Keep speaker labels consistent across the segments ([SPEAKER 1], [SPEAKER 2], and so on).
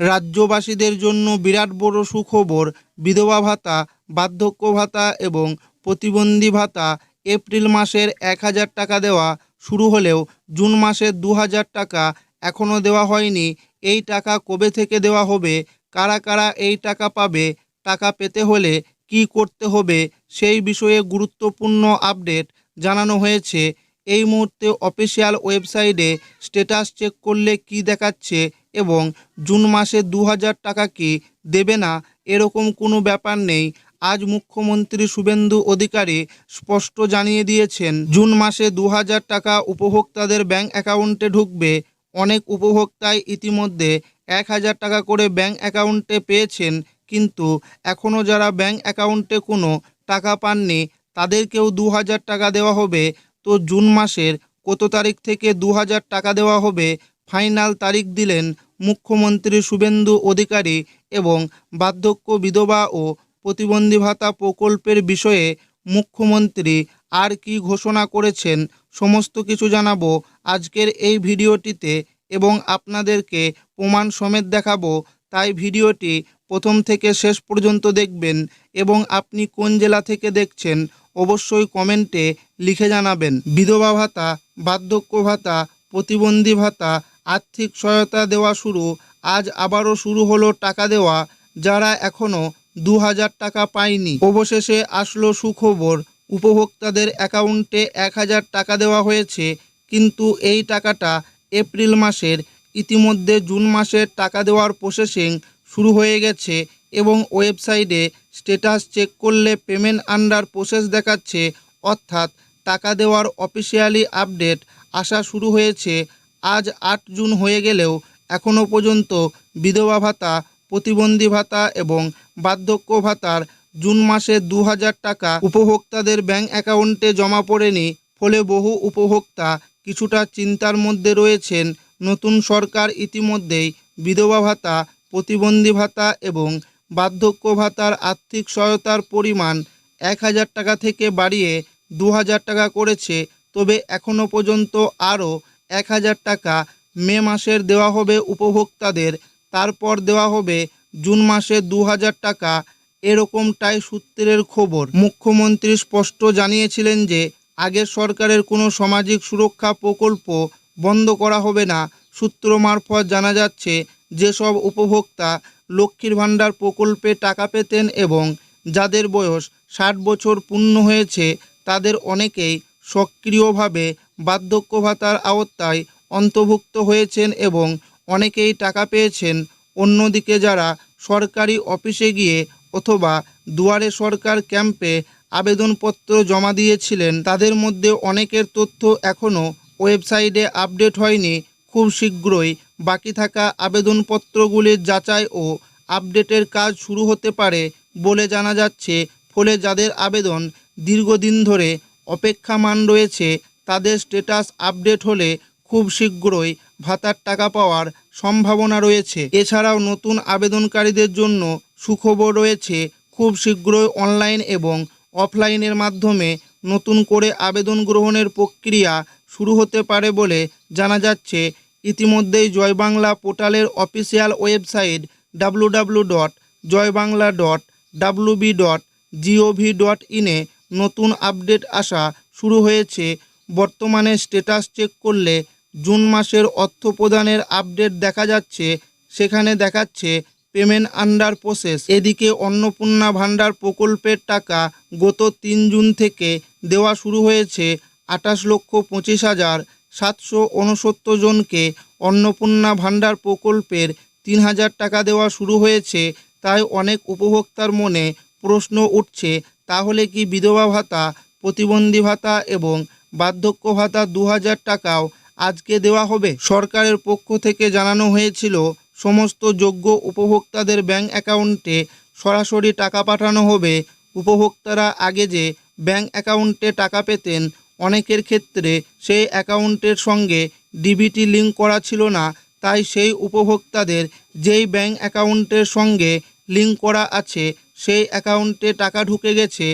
[SPEAKER 1] রাজ্যবাসীদের জন্য বিরাট বড় সুখবর। বিধবা ভাতা, বার্ধক্য ভাতা এবং প্রতিবন্ধী ভাতা এপ্রিল মাসের 1,000 টাকা দেওয়া শুরু হলেও জুন মাসের 2,000 টাকা এখনও দেওয়া হয়নি। এই টাকা কবে থেকে দেওয়া হবে, কারা কারা এই টাকা পাবে, টাকা পেতে হলে কি করতে হবে, সেই বিষয়ে গুরুত্বপূর্ণ আপডেট জানানো হয়েছে। এই মুহূর্তে অফিসিয়াল ওয়েবসাইটে স্ট্যাটাস চেক করলে কি দেখাচ্ছে এবং জুন মাসে 2,000 টাকা কি দেবে না এরকম কোনো ব্যাপার নেই। আজ মুখ্যমন্ত্রী শুভেন্দু অধিকারী স্পষ্ট জানিয়ে দিয়েছেন, জুন মাসে 2,000 টাকা উপভোক্তাদের ব্যাংক অ্যাকাউন্টে ঢুকবে। অনেক উপভোক্তাই ইতিমধ্যে 1,000 টাকা করে ব্যাংক অ্যাকাউন্টে পেয়েছেন, কিন্তু এখনও যারা ব্যাংক অ্যাকাউন্টে কোনো টাকা পাননি তাদেরকেও 2,000 টাকা দেওয়া হবে। তো জুন মাসের কত তারিখ থেকে 2,000 টাকা দেওয়া হবে ফাইনাল তারিখ দিলেন মুখ্যমন্ত্রী শুভেন্দু অধিকারী। এবং বার্ধক্য, বিধবা ও প্রতিবন্ধী ভাতা প্রকল্পের বিষয়ে মুখ্যমন্ত্রী আর কি ঘোষণা করেছেন সমস্ত কিছু জানাবো আজকের এই ভিডিওটিতে এবং আপনাদেরকে প্রমাণ সমেত দেখাবো। তাই ভিডিওটি প্রথম থেকে শেষ পর্যন্ত দেখবেন এবং আপনি কোন জেলা থেকে দেখছেন অবশ্যই কমেন্টে লিখে জানাবেন। বিধবা ভাতা, বার্ধক্য ভাতা, প্রতিবন্ধী ভাতা আর্থিক সহায়তা দেওয়া শুরু। আজ আবারও শুরু হলো টাকা দেওয়া। যারা এখনও 2,000 টাকা পায়নি, অবশেষে আসলো সুখবর। উপভোক্তাদের অ্যাকাউন্টে 1,000 টাকা দেওয়া হয়েছে, কিন্তু এই টাকাটা এপ্রিল মাসের। ইতিমধ্যে জুন মাসের টাকা দেওয়ার প্রসেসিং শুরু হয়ে গেছে এবং ওয়েবসাইটে স্ট্যাটাস চেক করলে পেমেন্ট আন্ডার প্রসেস দেখাচ্ছে, অর্থাৎ টাকা দেওয়ার অফিসিয়ালি আপডেট আসা শুরু হয়েছে। আজ 8 জুন হয়ে গেলেও এখনও পর্যন্ত বিধবা ভাতা, প্রতিবন্ধী ভাতা এবং বার্ধক্য ভাতার জুন মাসে 2,000 টাকা উপভোক্তাদের ব্যাংক অ্যাকাউন্টে জমা পড়েনি। ফলে বহু উপভোক্তা কিছুটা চিন্তার মধ্যে রয়েছেন। নতুন সরকার ইতিমধ্যেই বিধবা ভাতা, প্রতিবন্ধী ভাতা এবং বার্ধক্য ভাতার আর্থিক সহায়তার পরিমাণ 1,000 টাকা থেকে বাড়িয়ে 2,000 টাকা করেছে। তবে এখনও পর্যন্ত আরও 1,000 টাকা মে মাসের দেওয়া হবে উপভোক্তাদের, তারপর দেওয়া হবে জুন মাসে 2,000 টাকা, এরকমটাই সূত্রের খবর। মুখ্যমন্ত্রী স্পষ্ট জানিয়েছিলেন যে আগের সরকারের কোনো সামাজিক সুরক্ষা প্রকল্প বন্ধ করা হবে না। সূত্র মারফত জানা যাচ্ছে, যেসব উপভোক্তা লক্ষ্মীর ভাণ্ডার প্রকল্পে টাকা পেতেন এবং যাদের বয়স 60 বছর পূর্ণ হয়েছে তাদের অনেকেই সক্রিয়ভাবে বার্ধক্য ভাতার আওতায় অন্তর্ভুক্ত হয়েছেন এবং অনেকেই টাকা পেয়েছেন। অন্যদিকে যারা সরকারি অফিসে গিয়ে অথবা দুয়ারে সরকার ক্যাম্পে আবেদনপত্র জমা দিয়েছিলেন তাদের মধ্যে অনেকের তথ্য এখনও ওয়েবসাইটে আপডেট হয়নি। খুব শীঘ্রই বাকি থাকা আবেদনপত্রগুলির যাচাই ও আপডেটের কাজ শুরু হতে পারে বলে জানা যাচ্ছে। ফলে যাদের আবেদন দীর্ঘদিন ধরে অপেক্ষামান রয়েছে তাদের স্ট্যাটাস আপডেট হলে খুব শীঘ্রই ভাতার টাকা পাওয়ার সম্ভাবনা রয়েছে। এছাড়াও নতুন আবেদনকারীদের জন্য সুখবর রয়েছে। খুব শীঘ্রই অনলাইন এবং অফলাইনের মাধ্যমে নতুন করে আবেদন গ্রহণের প্রক্রিয়া শুরু হতে পারে বলে জানা যাচ্ছে। ইতিমধ্যেই জয় বাংলা পোর্টালের অফিসিয়াল ওয়েবসাইট www.joybangla.wb.gov.in এ নতুন আপডেট আসা শুরু হয়েছে। বর্তমানে স্ট্যাটাস চেক করলে জুন মাসের অর্থ প্রদানের আপডেট দেখা যাচ্ছে। সেখানে দেখাচ্ছে পেমেন্ট আন্ডার প্রসেস। এদিকে অন্নপূর্ণা ভাণ্ডার প্রকল্পের টাকা গত 3 জুন থেকে দেওয়া শুরু হয়েছে। 28,25,769 জনকে অন্নপূর্ণা ভাণ্ডার প্রকল্পের 3,000 টাকা দেওয়া শুরু হয়েছে। তাই অনেক উপভোক্তার মনে প্রশ্ন উঠছে, তাহলে কি বিধবা ভাতা, প্রতিবন্ধী ভাতা এবং বার্ধক্য ভাতা 2,000 টাকাও আজকে দেওয়া হবে? সরকারের পক্ষ থেকে জানানো হয়েছিল, সমস্ত যোগ্য উপভোক্তাদের ব্যাংক অ্যাকাউন্টে সরাসরি টাকা পাঠানো হবে। উপভোক্তারা আগে যে ব্যাংক অ্যাকাউন্টে টাকা পেতেন অনেকের ক্ষেত্রে সেই অ্যাকাউন্টের সঙ্গে ডিবিটি লিঙ্ক করা ছিল না। তাই সেই উপভোক্তাদের যেই ব্যাংক অ্যাকাউন্টের সঙ্গে লিঙ্ক করা আছে সেই অ্যাকাউন্টে টাকা ঢুকে গেছে।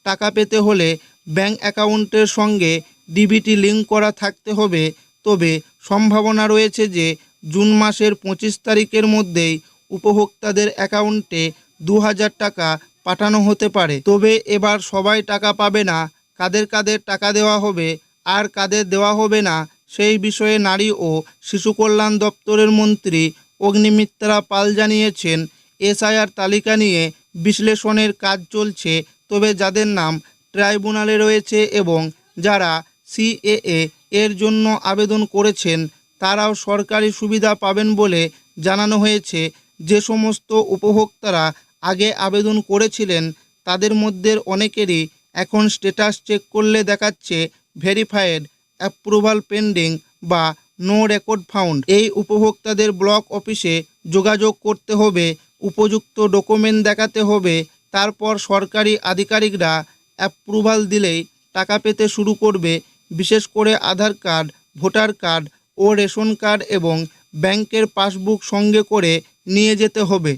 [SPEAKER 1] টাকা পেতে হলে ব্যাংক অ্যাকাউন্টের সঙ্গে ডিবিটি লিঙ্ক করা থাকতে হবে। তবে সম্ভাবনা রয়েছে যে জুন মাসের 25 তারিখের মধ্যেই উপভোক্তাদের অ্যাকাউন্টে 2000 টাকা পাঠানো হতে পারে। তবে এবার সবাই টাকা পাবে না। কাদের কাদের টাকা দেওয়া হবে আর কাদের দেওয়া হবে না সেই বিষয়ে নারী ও শিশু কল্যাণ দপ্তরের মন্ত্রী অগ্নিমিত্রা পাল জানিয়েছেন, এসআইআর তালিকা নিয়ে বিশ্লেষণের কাজ চলছে। তবে যাদের নাম ট্রাইব্যুনালে রয়েছে এবং যারা সিএএ এর জন্য আবেদন করেছেন তারাও সরকারি সুবিধা পাবেন বলে জানানো হয়েছে। যে সমস্ত উপভোক্তারা আগে আবেদন করেছিলেন তাদের মধ্যে অনেকেরই এখন স্ট্যাটাস চেক করলে দেখাচ্ছে ভেরিফাইড, অ্যাপ্রুভাল পেন্ডিং বা নো রেকর্ড ফাউন্ড। এই উপভোক্তাদের ব্লক অফিসে যোগাযোগ করতে হবে, উপযুক্ত ডকুমেন্ট দেখাতে হবে, তারপর সরকারি আধিকারিকরা অ্যাপ্রুভাল দিলেই টাকা পেতে শুরু করবে। বিশেষ করে আধার কার্ড, ভোটার কার্ড ও রেশন কার্ড এবং ব্যাংকের পাসবুক সঙ্গে করে নিয়ে যেতে হবে।